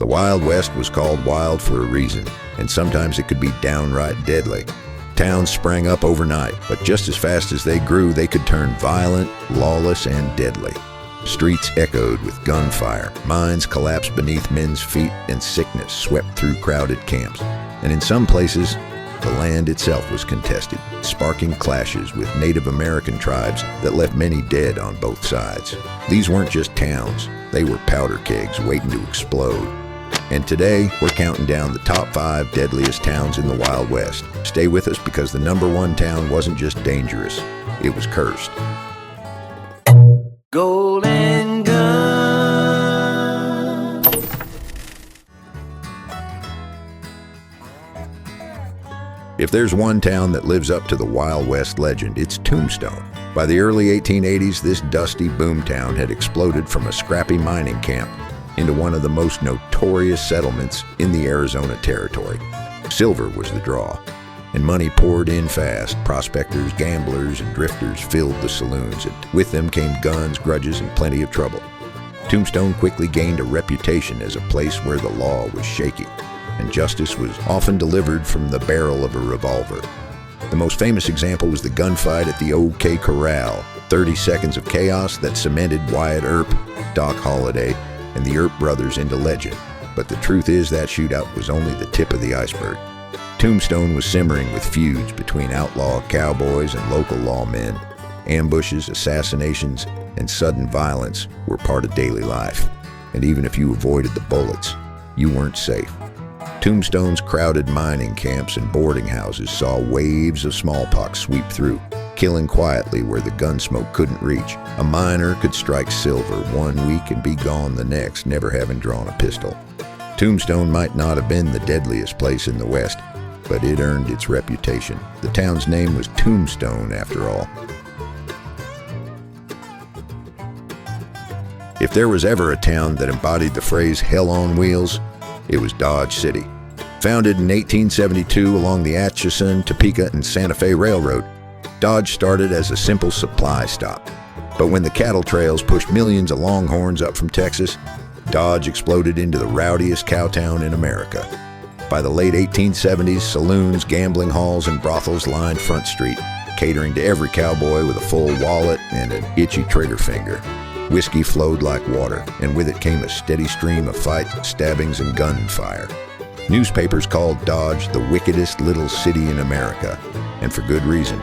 The Wild West was called wild for a reason, and sometimes it could be downright deadly. Towns sprang up overnight, but just as fast as they grew, they could turn violent, lawless, and deadly. Streets echoed with gunfire, mines collapsed beneath men's feet, and sickness swept through crowded camps. And in some places, the land itself was contested, sparking clashes with Native American tribes that left many dead on both sides. These weren't just towns, they were powder kegs waiting to explode. And today, we're counting down the top 5 deadliest towns in the Wild West. Stay with us because the #1 town wasn't just dangerous, it was cursed. Golden Gun. If there's one town that lives up to the Wild West legend, it's Tombstone. By the early 1880s, this dusty boomtown had exploded from a scrappy mining camp into one of the most notorious settlements in the Arizona Territory. Silver was the draw, and money poured in fast. Prospectors, gamblers, and drifters filled the saloons, and with them came guns, grudges, and plenty of trouble. Tombstone quickly gained a reputation as a place where the law was shaky, and justice was often delivered from the barrel of a revolver. The most famous example was the gunfight at the OK Corral, 30 seconds of chaos that cemented Wyatt Earp, Doc Holliday, and the Earp brothers into legend. But the truth is that shootout was only the tip of the iceberg. Tombstone was simmering with feuds between outlaw cowboys and local lawmen. Ambushes, assassinations, and sudden violence were part of daily life. And even if you avoided the bullets, you weren't safe. Tombstone's crowded mining camps and boarding houses saw waves of smallpox sweep through, killing quietly where the gun smoke couldn't reach. A miner could strike silver one week and be gone the next, never having drawn a pistol. Tombstone might not have been the deadliest place in the West, but it earned its reputation. The town's name was Tombstone, after all. If there was ever a town that embodied the phrase "hell on wheels," it was Dodge City. Founded in 1872 along the Atchison, Topeka, and Santa Fe Railroad, Dodge started as a simple supply stop. But when the cattle trails pushed millions of longhorns up from Texas, Dodge exploded into the rowdiest cowtown in America. By the late 1870s, saloons, gambling halls, and brothels lined Front Street, catering to every cowboy with a full wallet and an itchy trigger finger. Whiskey flowed like water, and with it came a steady stream of fights, stabbings, and gunfire. Newspapers called Dodge the wickedest little city in America, and for good reason.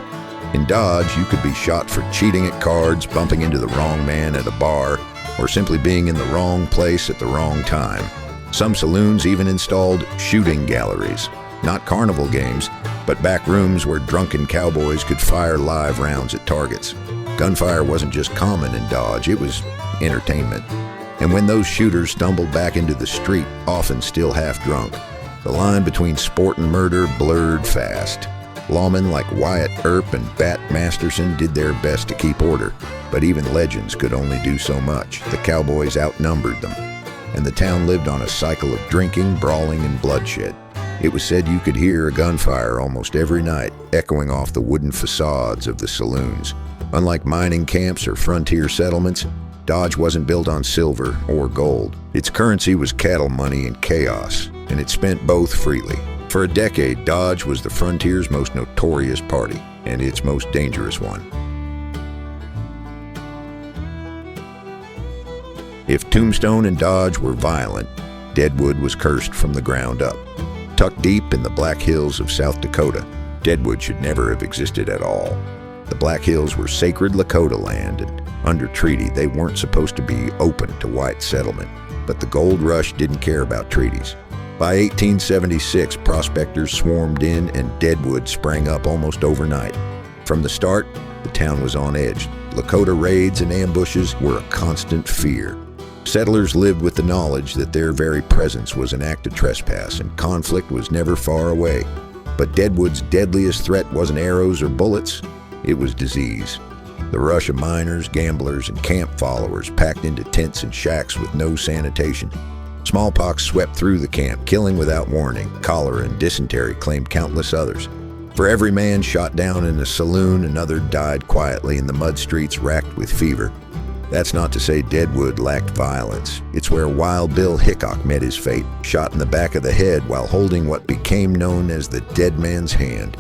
In Dodge, you could be shot for cheating at cards, bumping into the wrong man at a bar, or simply being in the wrong place at the wrong time. Some saloons even installed shooting galleries, not carnival games, but back rooms where drunken cowboys could fire live rounds at targets. Gunfire wasn't just common in Dodge, it was entertainment. And when those shooters stumbled back into the street, often still half drunk, the line between sport and murder blurred fast. Lawmen like Wyatt Earp and Bat Masterson did their best to keep order, but even legends could only do so much. The cowboys outnumbered them, and the town lived on a cycle of drinking, brawling, and bloodshed. It was said you could hear a gunfire almost every night, echoing off the wooden facades of the saloons. Unlike mining camps or frontier settlements, Dodge wasn't built on silver or gold. Its currency was cattle money and chaos, and it spent both freely. For a decade, Dodge was the frontier's most notorious party, and its most dangerous one. If Tombstone and Dodge were violent, Deadwood was cursed from the ground up. Tucked deep in the Black Hills of South Dakota, Deadwood should never have existed at all. The Black Hills were sacred Lakota land, and under treaty, they weren't supposed to be open to white settlement. But the gold rush didn't care about treaties. By 1876, prospectors swarmed in and Deadwood sprang up almost overnight. From the start, the town was on edge. Lakota raids and ambushes were a constant fear. Settlers lived with the knowledge that their very presence was an act of trespass, and conflict was never far away. But Deadwood's deadliest threat wasn't arrows or bullets, it was disease. The rush of miners, gamblers, and camp followers packed into tents and shacks with no sanitation. Smallpox swept through the camp, killing without warning. Cholera and dysentery claimed countless others. For every man shot down in a saloon, another died quietly in the mud streets racked with fever. That's not to say Deadwood lacked violence. It's where Wild Bill Hickok met his fate, shot in the back of the head while holding what became known as the dead man's hand.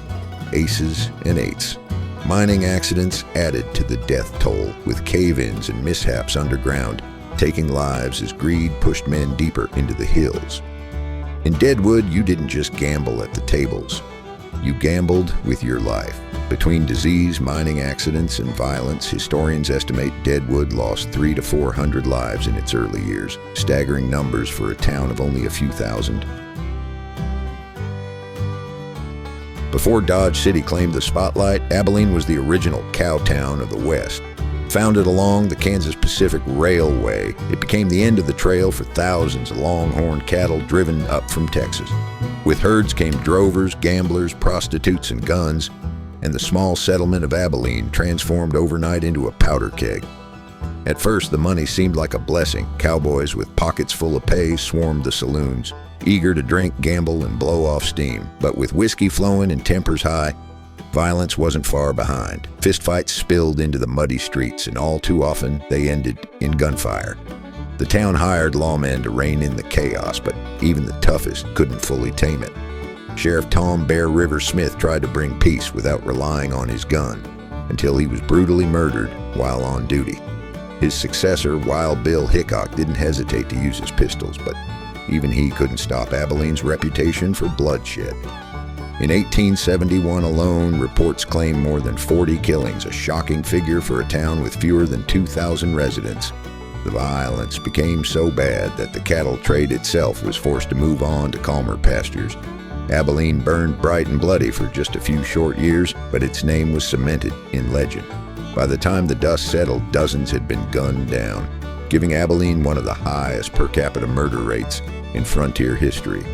Aces and eights. Mining accidents added to the death toll, with cave-ins and mishaps underground, taking lives as greed pushed men deeper into the hills. In Deadwood, you didn't just gamble at the tables. You gambled with your life. Between disease, mining accidents, and violence, historians estimate Deadwood lost 300 to 400 lives in its early years, staggering numbers for a town of only a few thousand. Before Dodge City claimed the spotlight, Abilene was the original cow town of the West. Founded along the Kansas Pacific Railway, it became the end of the trail for thousands of longhorn cattle driven up from Texas. With herds came drovers, gamblers, prostitutes, and guns, and the small settlement of Abilene transformed overnight into a powder keg. At first, the money seemed like a blessing. Cowboys with pockets full of pay swarmed the saloons, eager to drink, gamble, and blow off steam. But with whiskey flowing and tempers high, violence wasn't far behind. Fistfights spilled into the muddy streets, and all too often they ended in gunfire. The town hired lawmen to rein in the chaos, but even the toughest couldn't fully tame it. Sheriff Tom Bear River Smith tried to bring peace without relying on his gun, until he was brutally murdered while on duty. His successor, Wild Bill Hickok, didn't hesitate to use his pistols, but even he couldn't stop Abilene's reputation for bloodshed. In 1871 alone, reports claim more than 40 killings, a shocking figure for a town with fewer than 2,000 residents. The violence became so bad that the cattle trade itself was forced to move on to calmer pastures. Abilene burned bright and bloody for just a few short years, but its name was cemented in legend. By the time the dust settled, dozens had been gunned down, giving Abilene one of the highest per capita murder rates in frontier history.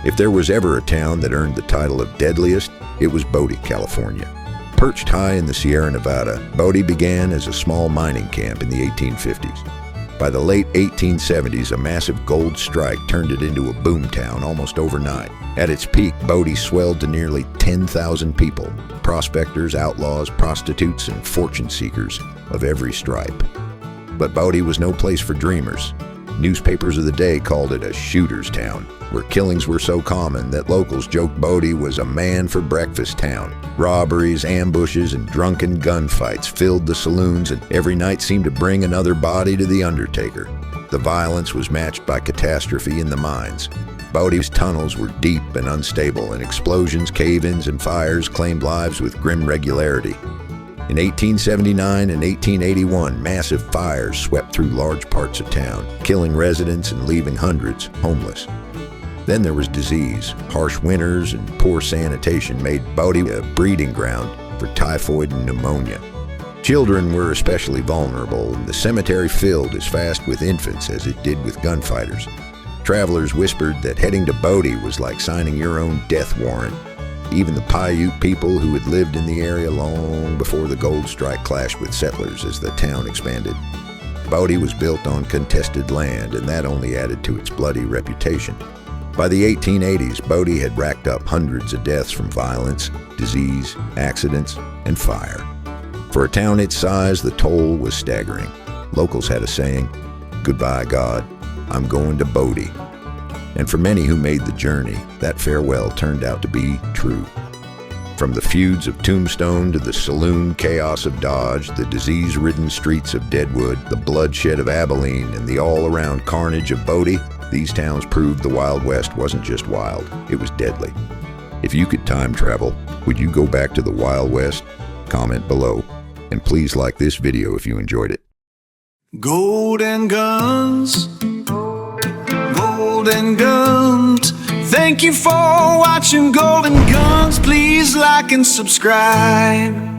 If there was ever a town that earned the title of Deadliest, it was Bodie, California. Perched high in the Sierra Nevada, Bodie began as a small mining camp in the 1850s. By the late 1870s, a massive gold strike turned it into a boomtown almost overnight. At its peak, Bodie swelled to nearly 10,000 people, prospectors, outlaws, prostitutes, and fortune seekers of every stripe. But Bodie was no place for dreamers. Newspapers of the day called it a shooter's town, where killings were so common that locals joked Bodie was a man-for-breakfast town. Robberies, ambushes, and drunken gunfights filled the saloons, and every night seemed to bring another body to the undertaker. The violence was matched by catastrophe in the mines. Bodie's tunnels were deep and unstable, and explosions, cave-ins, and fires claimed lives with grim regularity. In 1879 and 1881, massive fires swept through large parts of town, killing residents and leaving hundreds homeless. Then there was disease. Harsh winters and poor sanitation made Bodie a breeding ground for typhoid and pneumonia. Children were especially vulnerable, and the cemetery filled as fast with infants as it did with gunfighters. Travelers whispered that heading to Bodie was like signing your own death warrant. Even the Paiute people who had lived in the area long before the gold strike clashed with settlers as the town expanded. Bodie was built on contested land, and that only added to its bloody reputation. By the 1880s, Bodie had racked up hundreds of deaths from violence, disease, accidents, and fire. For a town its size, the toll was staggering. Locals had a saying, "Goodbye, God, I'm going to Bodie." And for many who made the journey, that farewell turned out to be true. From the feuds of Tombstone to the saloon chaos of Dodge, the disease-ridden streets of Deadwood, the bloodshed of Abilene, and the all-around carnage of Bodie, these towns proved the Wild West wasn't just wild, it was deadly. If you could time travel, would you go back to the Wild West? Comment below, and please like this video if you enjoyed it. Golden guns, golden guns. Thank you for watching Golden Guns. Please like and subscribe.